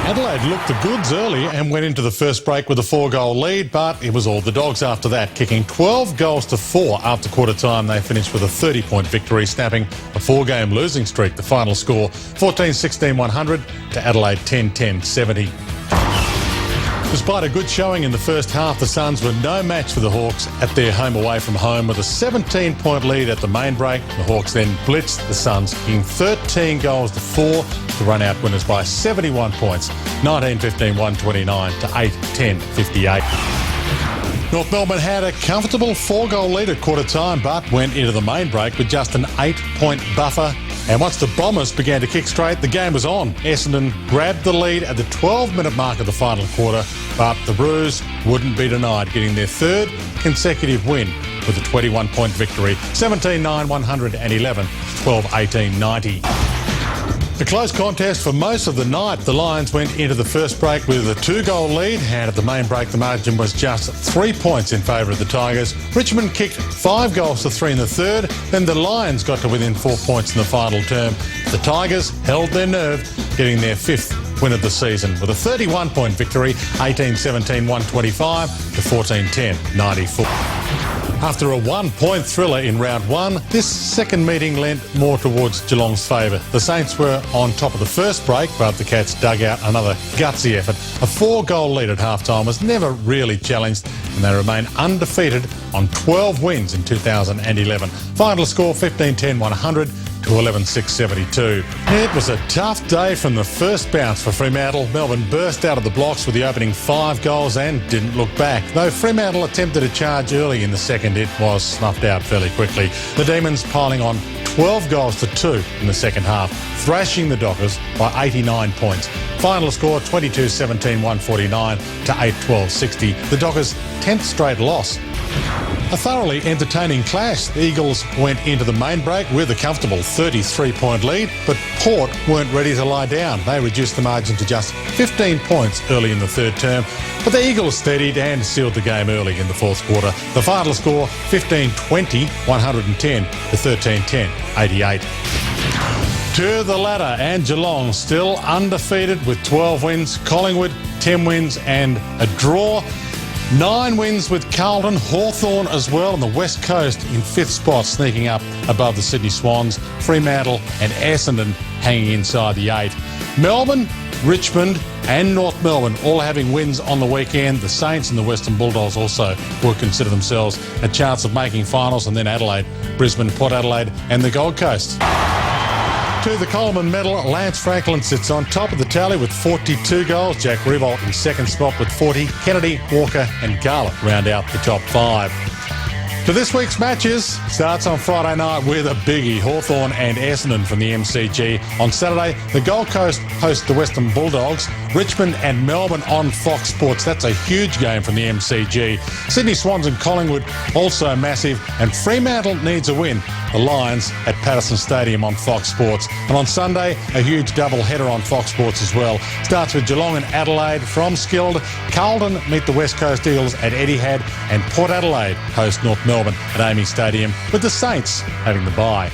Adelaide looked the goods early and went into the first break with a 4-goal lead, but it was all the Dogs after that, kicking 12 goals to 4 after quarter time. They finished with a 30-point victory, snapping a 4-game losing streak. The final score 14-16-100 to Adelaide 10-10-70. Despite a good showing in the first half, the Suns were no match for the Hawks at their home away from home with a 17-point lead at the main break. The Hawks then blitzed the Suns, kicking 13 goals to 4 to run out winners by 71 points, 19-15-129 to 8-10-58. North Melbourne had a comfortable 4-goal lead at quarter time, but went into the main break with just an 8-point buffer. And once the Bombers began to kick straight, the game was on. Essendon grabbed the lead at the 12-minute mark of the final quarter, but the Roos wouldn't be denied, getting their third consecutive win with a 21-point victory, 17-9-111, 12-18-90. A close contest for most of the night. The Lions went into the first break with a 2-goal lead, and at the main break the margin was just 3 points in favour of the Tigers. Richmond kicked 5 goals to 3 in the third, then the Lions got to within 4 points in the final term. The Tigers held their nerve, getting their 5th win of the season with a 31-point victory, 18-17-125 to 14-10-94. After a 1-point thriller in round 1, this second meeting lent more towards Geelong's favour. The Saints were on top of the first break, but the Cats dug out another gutsy effort. A 4-goal lead at half-time was never really challenged, and they remain undefeated on 12 wins in 2011. Final score 15-10-100 to 11-6-72. It was a tough day from the first bounce for Fremantle. Melbourne burst out of the blocks with the opening 5 goals and didn't look back. Though Fremantle attempted a charge early in the second, it was snuffed out fairly quickly. The Demons piling on 12 goals to 2 in the second half, thrashing the Dockers by 89 points. Final score 22-17-149 to 8-12-60. The Dockers' 10th straight loss. A thoroughly entertaining clash. The Eagles went into the main break with a comfortable 33-point lead, but Port weren't ready to lie down. They reduced the margin to just 15 points early in the third term, but the Eagles steadied and sealed the game early in the fourth quarter. The final score 15-20-110 to 13-10-88. To the ladder, and Geelong still undefeated with 12 wins. Collingwood 10 wins and a draw. 9 wins with Carlton, Hawthorn as well on the West Coast in 5th spot, sneaking up above the Sydney Swans. Fremantle and Essendon hanging inside the 8. Melbourne, Richmond and North Melbourne all having wins on the weekend. The Saints and the Western Bulldogs also will consider themselves a chance of making finals, and then Adelaide, Brisbane, Port Adelaide and the Gold Coast. To the Coleman medal, Lance Franklin sits on top of the tally with 42 goals. Jack Riewoldt in second spot with 40. Kennedy, Walker and Garlick round out the top 5. To this week's matches, starts on Friday night with a biggie. Hawthorn and Essendon from the MCG. On Saturday, the Gold Coast host the Western Bulldogs. Richmond and Melbourne on Fox Sports. That's a huge game from the MCG. Sydney Swans and Collingwood also massive, and Fremantle needs a win. The Lions at Patterson Stadium on Fox Sports. And on Sunday, a huge double header on Fox Sports as well. Starts with Geelong and Adelaide from Skilled. Carlton meet the West Coast Eagles at Etihad, and Port Adelaide host North Melbourne at AAMI Stadium, with the Saints having the bye.